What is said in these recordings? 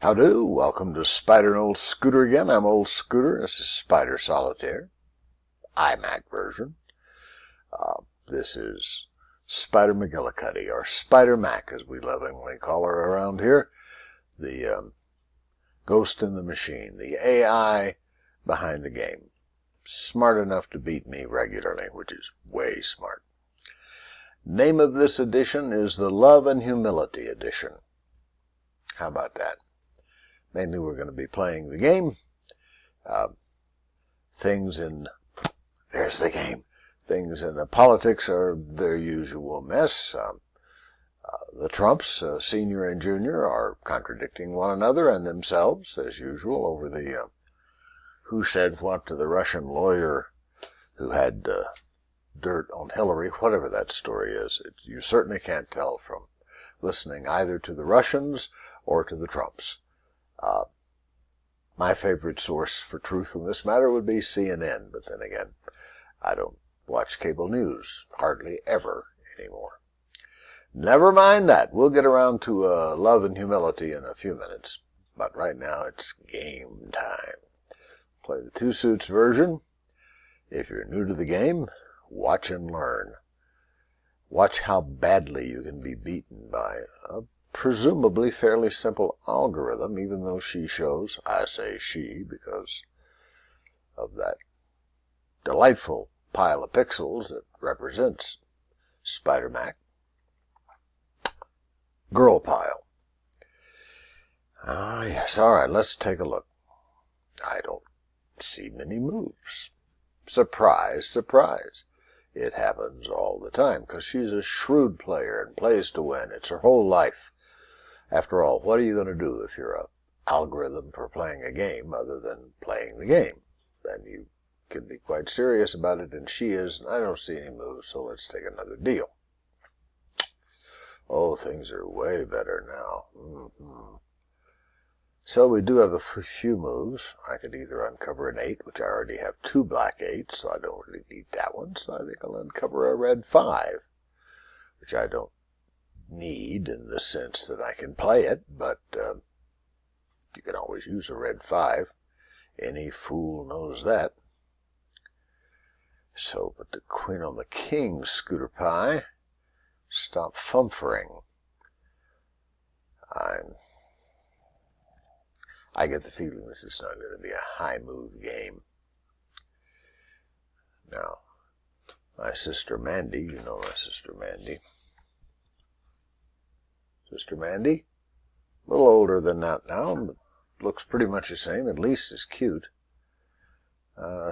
Howdo, welcome to Spider and Old Scooter again. I'm Old Scooter. This is Spider Solitaire, iMac version. This is Spider McGillicuddy, or Spider Mac as we lovingly call her around here. The ghost in the machine, the AI behind the game. Smart enough to beat me regularly, which is way smart. Name of this edition is the Love and Humility edition. How about that? Mainly we're going to be playing the game. Things in the politics are their usual mess. The Trumps, senior and junior, are contradicting one another and themselves, as usual, over the who said what to the Russian lawyer who had dirt on Hillary, whatever that story is. You certainly can't tell from listening either to the Russians or to the Trumps. My favorite source for truth in this matter would be CNN, but then again, I don't watch cable news hardly ever anymore. Never mind that. We'll get around to Love and Humility in a few minutes, but right now it's game time. Play the Two Suits version. If you're new to the game, watch and learn. Watch how badly you can be beaten by a presumably fairly simple algorithm, even though she shows, I say she because of that delightful pile of pixels that represents Spider-Mac. Girl pile. Ah, yes, alright, let's take a look. I don't see many moves. Surprise, surprise. It happens all the time, because she's a shrewd player and plays to win. It's her whole life. After all, what are you going to do if you're an algorithm for playing a game other than playing the game? Then you can be quite serious about it, and she is, and I don't see any moves, so let's take another deal. Oh, things are way better now. So we do have a few moves. I could either uncover an 8, which I already have 2 black 8s, so I don't really need that one. So I think I'll uncover a red 5, which I don't need in the sense that I can play it, but you can always use a red 5. Any fool knows that. So put the queen on the king, Scooter Pie. Stop fumfering. I get the feeling this is not going to be a high move game. Now, my sister Mandy, you know my sister Mandy. Sister Mandy, a little older than that now, but looks pretty much the same, at least as cute.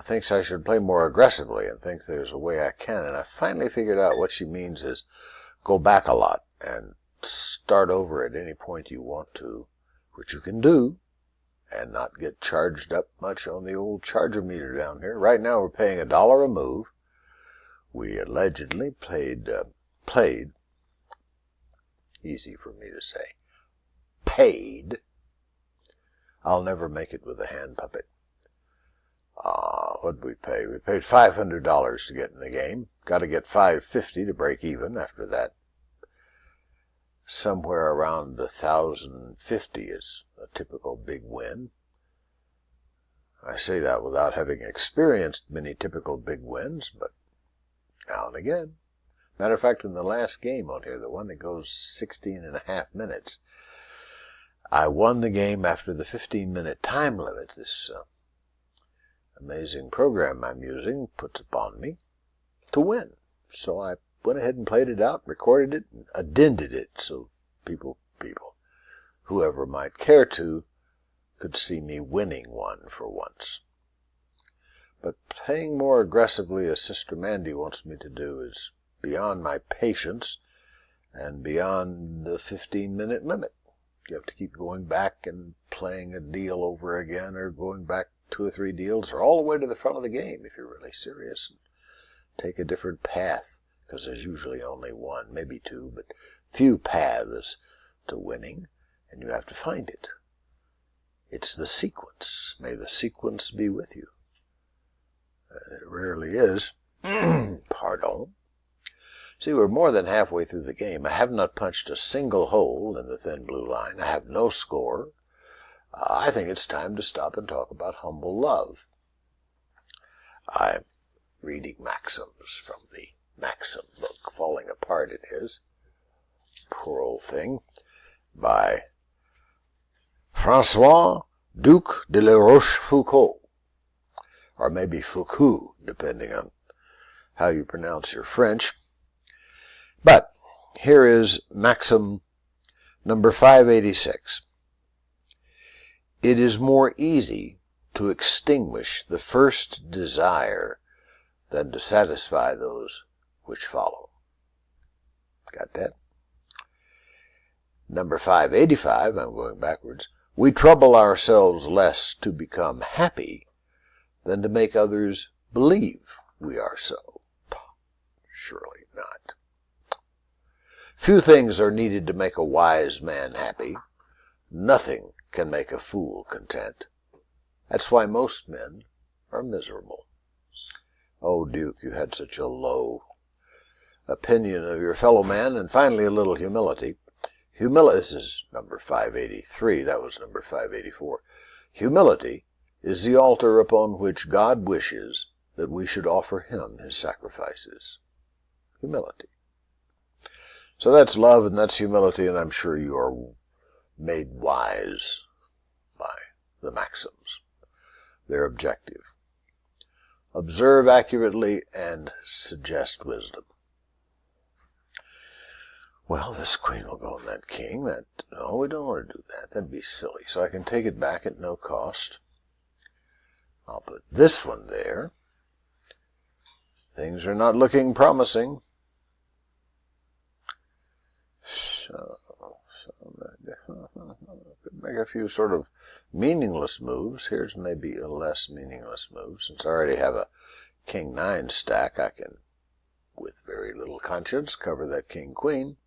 Thinks I should play more aggressively and thinks there's a way I can. And I finally figured out what she means is go back a lot and start over at any point you want to, which you can do, and not get charged up much on the old charger meter down here. Right now we're paying $1 a move. We allegedly played, easy for me to say, paid. I'll never make it with a hand puppet. What did we pay? We paid $500 to get in the game. Got to get $550 to break even after that. Somewhere around $1,050 is a typical big win. I say that without having experienced many typical big wins, but now and again. Matter of fact, in the last game on here, the one that goes 16.5 minutes, I won the game after the 15-minute time limit this amazing program I'm using puts upon me to win. So I went ahead and played it out, recorded it, and addended it so people, whoever might care to, could see me winning one for once. But playing more aggressively as Sister Mandy wants me to do is beyond my patience and beyond the 15-minute limit. You have to keep going back and playing a deal over again, or going back 2 or 3 deals, or all the way to the front of the game if you're really serious, and take a different path, because there's usually only one, maybe 2, but few paths to winning, and you have to find it. It's the sequence. May the sequence be with you. It rarely is. Pardon. See, we're more than halfway through the game. I have not punched a single hole in the thin blue line. I have no score. I think it's time to stop and talk about humble love. I'm reading Maxims from the Maxim book. Falling Apart it is. Poor old thing. By Francois Duc de la Rochefoucauld. Or maybe Foucault, depending on how you pronounce your French. But here is Maxim number 586. It is more easy to extinguish the first desire than to satisfy those which follow. Got that? Number 585, I'm going backwards. We trouble ourselves less to become happy than to make others believe we are so. Surely not. Few things are needed to make a wise man happy. Nothing can make a fool content. That's why most men are miserable. Oh, Duke, you had such a low opinion of your fellow man, and finally a little humility. This is number 583, that was number 584. Humility is the altar upon which God wishes that we should offer him his sacrifices. Humility. So that's love and that's humility, and I'm sure you are made wise by the Maxims. Their objective. Observe accurately and suggest wisdom. Well, this queen will go on that king. No, we don't want to do that. That'd be silly. So I can take it back at no cost. I'll put this one there. Things are not looking promising. So could make a few sort of meaningless moves. Here's maybe a less meaningless move. Since I already have a king 9 stack, I can, with very little conscience, cover that king queen.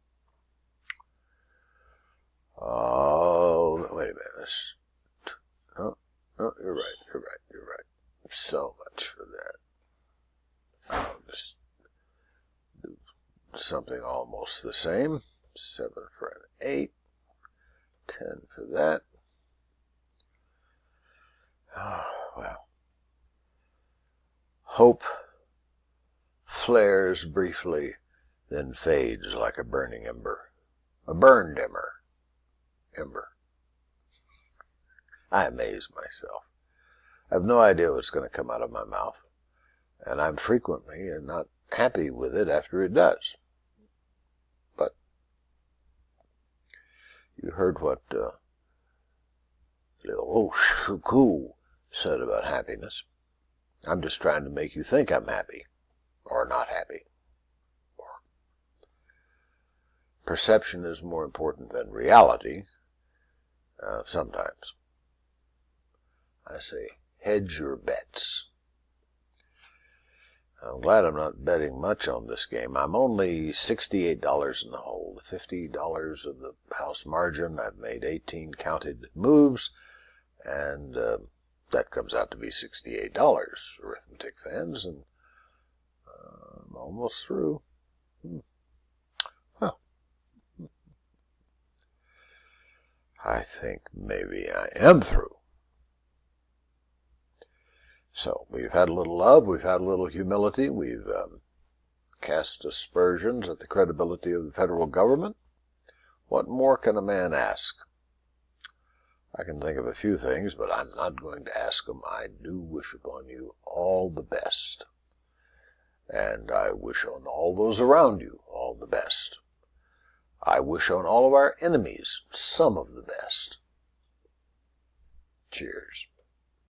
Oh, wait a minute. Oh, you're right. So much for that. I'll just do something almost the same. 7 for an 8. 10 for that. Oh, well. Hope flares briefly, then fades like a burning ember. A burned ember. I amaze myself. I have no idea what's going to come out of my mouth, and I'm frequently not happy with it after it does. But you heard what Rochefoucauld said about happiness. I'm just trying to make you think I'm happy, or not happy. Perception is more important than reality, sometimes. I say, hedge your bets. I'm glad I'm not betting much on this game. I'm only $68 in the hole. $50 of the house margin. I've made 18 counted moves, and that comes out to be $68, arithmetic fans, and I'm almost through. Well, I think maybe I am through. So, we've had a little love, we've had a little humility, we've cast aspersions at the credibility of the federal government. What more can a man ask? I can think of a few things, but I'm not going to ask them. I do wish upon you all the best. And I wish on all those around you all the best. I wish on all of our enemies some of the best. Cheers.